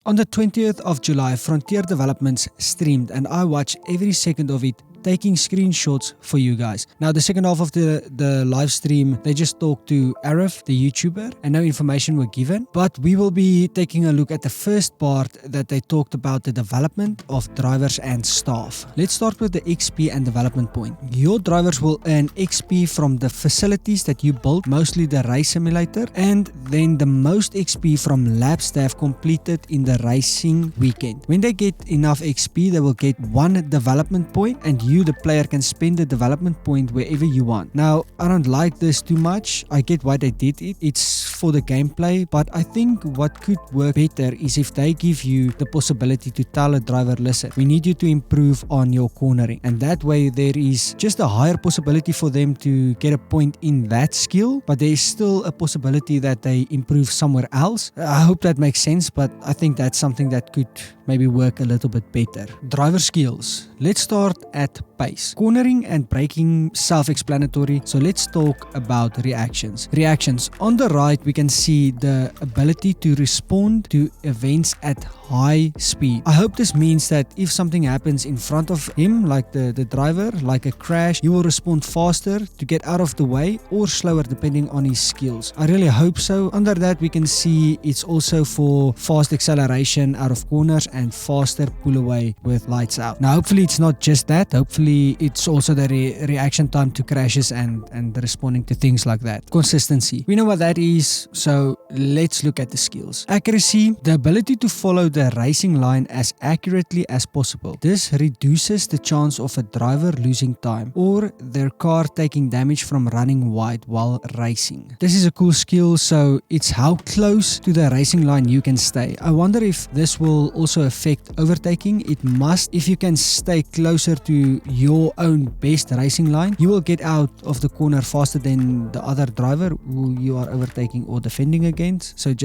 On the 20th of July, Frontier Developments streamed and I watched every second of it, taking screenshots for you guys. Now the second half of the live stream, they just talked to Arif, the YouTuber, and no information were given. But we will be taking a look at the first part that they talked about the development of drivers and staff. Let's start with the XP and development point. Your drivers will earn XP from the facilities that you built, mostly the race simulator, and then the most XP from laps they have completed in the racing weekend. When they get enough XP, they will get 1 development point, and you, the player, can spend the development point wherever you want. Now, I don't like this too much. I get why they did it. It's for the gameplay, but I think what could work better is if they give you the possibility to tell a driver, listen, we need you to improve on your cornering. And that way there is just a higher possibility for them to get a point in that skill, but there is still a possibility that they improve somewhere else. I hope that makes sense, but I think that's something that could maybe work a little bit better. Driver skills. Let's start at pace. Cornering and braking, self-explanatory. So let's talk about reactions. Reactions. On the right, we can see the ability to respond to events at high speed. I hope this means that if something happens in front of him, like the driver, like a crash, he will respond faster to get out of the way or slower depending on his skills. I really hope so. Under that, we can see it's also for fast acceleration out of corners and faster pull away with lights out. Now, hopefully it's not just that. Hopefully it's also the reaction time to crashes and responding to things like that. Consistency. We know what that is, so let's look at the skills. Accuracy. The ability to follow the racing line as accurately as possible. This reduces the chance of a driver losing time or their car taking damage from running wide while racing. This is a cool skill, so it's how close to the racing line you can stay. I wonder if this will also affect overtaking. It must. If you can stay closer to your own best racing line, you will get out of the corner faster than the other driver who you are overtaking or defending against. So it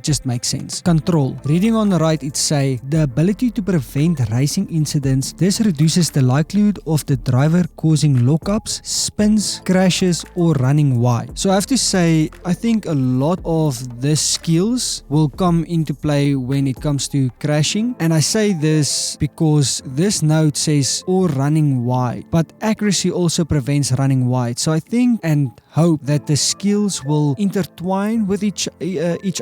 just makes sense. Control. Reading on the right, it say the ability to prevent racing incidents. This reduces the likelihood of the driver causing lockups, spins, crashes, or running wide. So I have to say, I think a lot of the skills will come into play when it comes to crashing. And I say this because this note says or running wide, but accuracy also prevents running wide. So I think and hope that the skills will intertwine with each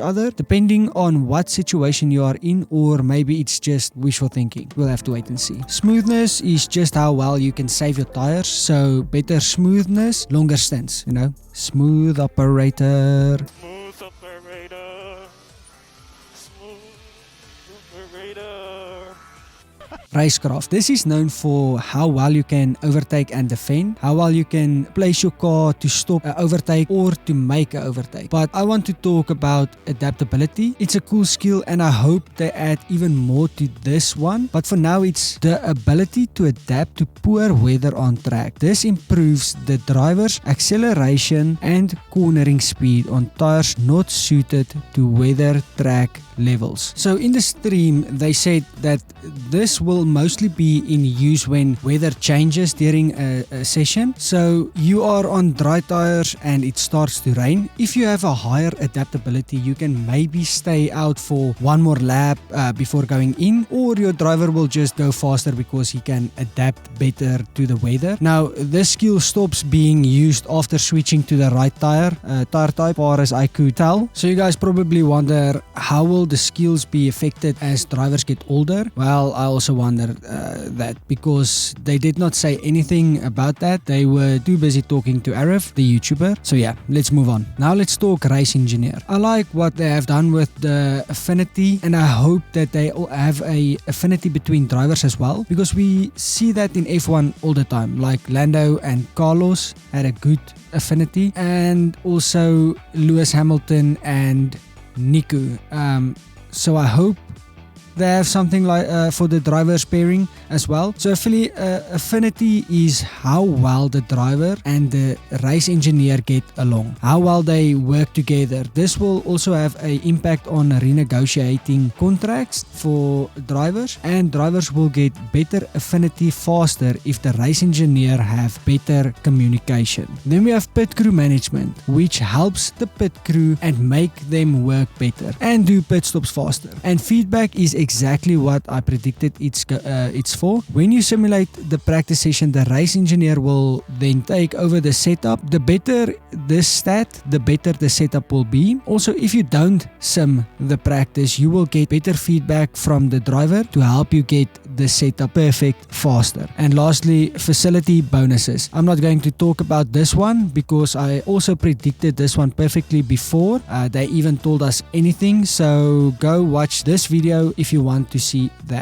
other depending on what situation you are in, or maybe it's just wishful thinking. We'll have to wait and see. Smoothness is just how well you can save your tires. So better smoothness, longer stints, you know. Smooth operator. Smooth operator. Smooth operator. Racecraft. This is known for how well you can overtake and defend, how well you can place your car to stop an overtake or to make an overtake. But I want to talk about adaptability. It's a cool skill and I hope they add even more to this one. But for now, it's the ability to adapt to poor weather on track. This improves the driver's acceleration and cornering speed on tires not suited to weather track levels. So in the stream, they said that this will mostly be in use when weather changes during a session. So you are on dry tires and it starts to rain. If you have a higher adaptability, you can maybe stay out for one more lap before going in, or your driver will just go faster because he can adapt better to the weather. Now, this skill stops being used after switching to the right tire type, far as I could tell. So you guys probably wonder, how will the skills be affected as drivers get older? Well, I also wonder that, because they did not say anything about that. They were too busy talking to Arif, the YouTuber. So yeah, let's move on. Now let's talk race engineer. I like what they have done with the affinity, and I hope that they all have a affinity between drivers as well, because we see that in F1 all the time. Like Lando and Carlos had a good affinity, and also Lewis Hamilton and Nico. So I hope they have something like for the driver's pairing as well. So affinity is how well the driver and the race engineer get along, how well they work together. This will also have an impact on renegotiating contracts for drivers, and drivers will get better affinity faster if the race engineer have better communication. Then we have pit crew management, which helps the pit crew and make them work better and do pit stops faster. And feedback is exactly what I predicted it's for. When you simulate the practice session, the race engineer will then take over the setup. The better this stat, the better the setup will be. Also, if you don't sim the practice, you will get better feedback from the driver to help you get the setup perfect faster. And lastly, facility bonuses. I'm not going to talk about this one because I also predicted this one perfectly before they even told us anything, so go watch this video if you want to see that.